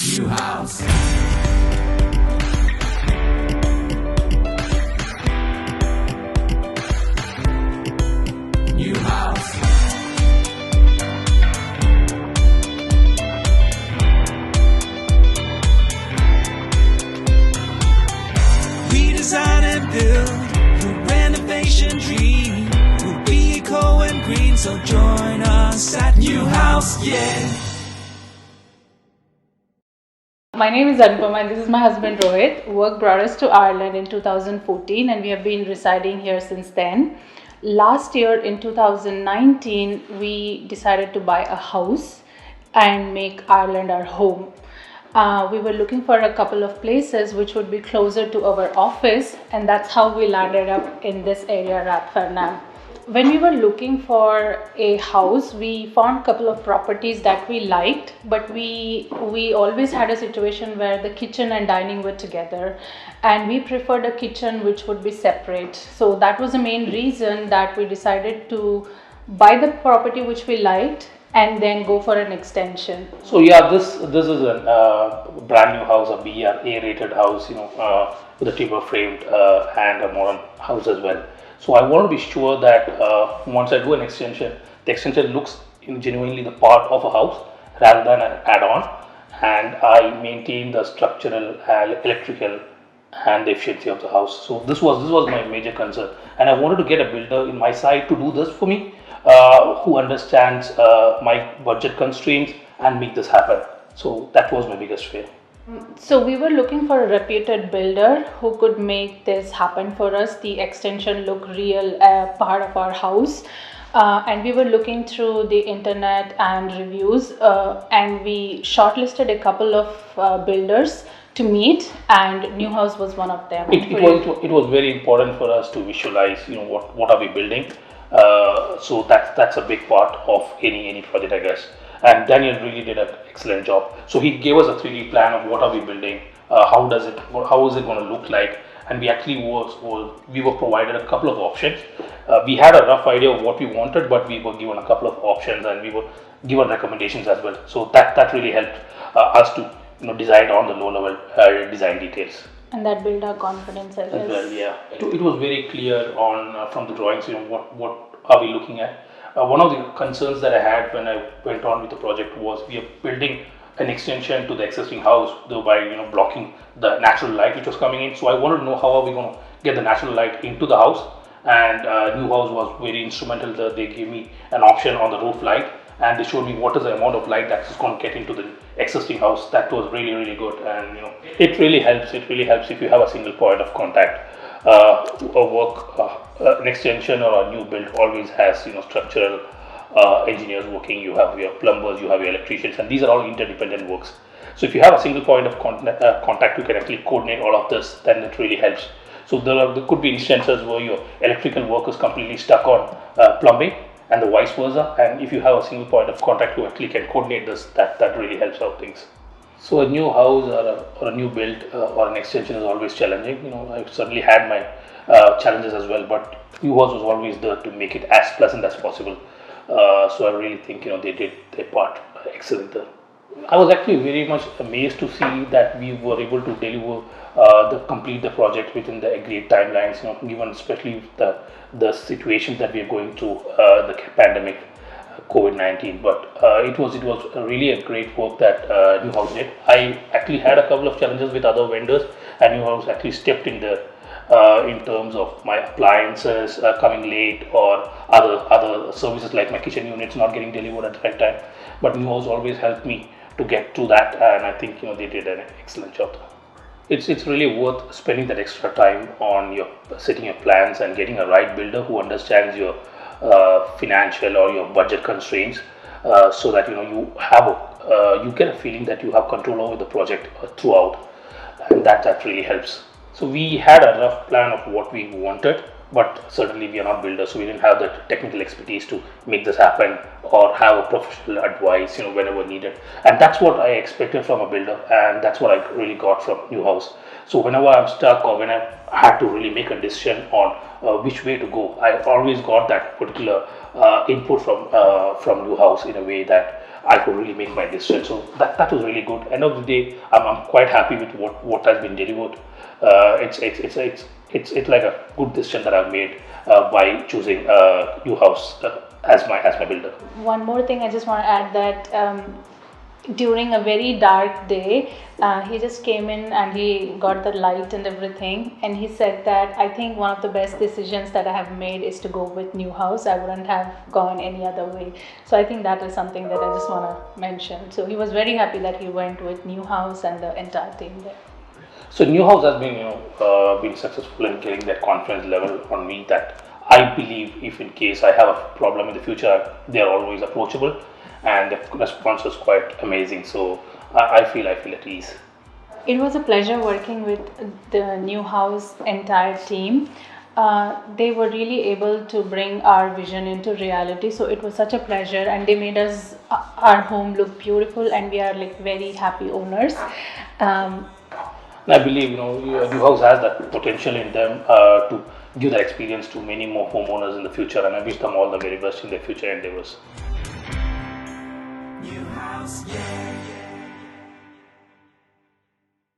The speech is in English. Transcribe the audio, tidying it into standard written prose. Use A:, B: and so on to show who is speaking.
A: New house. New house. We design and build your renovation dream. We'll be eco and green, so join us at New House, yeah.
B: My name is Anupama and this is my husband Rohit. Work brought us to Ireland in 2014 and we have been residing here since then. Last year in 2019, we decided to buy a house and make Ireland our home. We were looking for a couple of places which would be closer to our office, and that's how we landed up in this area, Rathfarnham. When we were looking for a house, we found a couple of properties that we liked, but we always had a situation where the kitchen and dining were together, and we preferred a kitchen which would be separate. So that was the main reason that we decided to buy the property which we liked and then go for an extension.
C: So yeah, this is a brand new house, a BR A-rated house, with a timber framed and a modern house as well. So I want to be sure that once I do an extension, the extension looks genuinely the part of a house rather than an add-on, and I maintain the structural, electrical, and the efficiency of the house. So this was my major concern, and I wanted to get a builder in my side to do this for me, who understands my budget constraints and make this happen. So that was my biggest fear.
B: So we were looking for a reputed builder who could make this happen for us, the extension look real part of our house. And we were looking through the internet and reviews, and we shortlisted a couple of builders to meet, and New House was one of them.
C: It was very important for us to visualize, what are we building. So that's a big part of any project, I guess. And Daniel really did an excellent job. So he gave us a 3D plan of what are we building, how is it going to look like, and we actually we were provided a couple of options. We had a rough idea of what we wanted, but we were given a couple of options and we were given recommendations as well. So that really helped us to decide on the low level design details.
B: And that built our confidence as
C: well. Yeah, it was very clear on from the drawings. What are we looking at? One of the concerns that I had when I went on with the project was we are building an extension to the existing house, thereby blocking the natural light which was coming in. So I wanted to know how are we going to get the natural light into the house, and New House was very instrumental. They gave me an option on the roof light, and they showed me what is the amount of light that's going to get into the existing house. That was really good, and it really helps. It really helps if you have a single point of contact. An extension or a new build always has structural engineers working. You have your plumbers, you have your electricians, and these are all interdependent works. So if you have a single point of contact, you can actually coordinate all of this. Then it really helps. So there could be instances where your electrical work is completely stuck on plumbing, and the vice versa. And if you have a single point of contact, you actually can coordinate this. That really helps out things. So a new house or a new build or an extension is always challenging. I've certainly had my challenges as well, but New House was always there to make it as pleasant as possible. So I really think they did their part excellent there. I was actually very much amazed to see that we were able to deliver complete the project within the agreed timelines. Given especially the situations that we are going through, the pandemic. COVID-19, but it was really a great work that New House did. I actually had a couple of challenges with other vendors, and New House actually stepped in there in terms of my appliances coming late or other services like my kitchen units not getting delivered at the right time. But New House always helped me to get through that, and I think they did an excellent job. It's really worth spending that extra time on your setting your plans and getting a right builder who understands your financial or your budget constraints, so that you have you get a feeling that you have control over the project throughout, and that really helps. So we had a rough plan of what we wanted, but certainly we are not builders, so we didn't have the technical expertise to make this happen or have a professional advice whenever needed. And that's what I expected from a builder, and that's what I really got from New House. So whenever I'm stuck or when I had to really make a decision on which way to go, I always got that particular input from New House in a way that I could really make my decision. So that was really good. End of the day, I'm quite happy with what has been delivered. It's like a good decision that I've made by choosing new house as my builder.
B: One more thing I just want to add that during a very dark day, he just came in and he got the light and everything, and he said that I think one of the best decisions that I have made is to go with new house. I wouldn't have gone any other way. So I think that is something that I just want to mention. So he was very happy that he went with new house and the entire team there.
C: So Newhouse has been, been successful in getting that confidence level on me that I believe if in case I have a problem in the future, they are always approachable, and the response is quite amazing. So I feel at ease.
B: It was a pleasure working with the new house entire team. They were really able to bring our vision into reality. So it was such a pleasure, and they made us our home look beautiful, and we are like very happy owners.
C: And I believe Newhouse has that potential in them to give that experience to many more homeowners in the future, and I wish them all the very best in their future endeavors.
A: New house, yeah.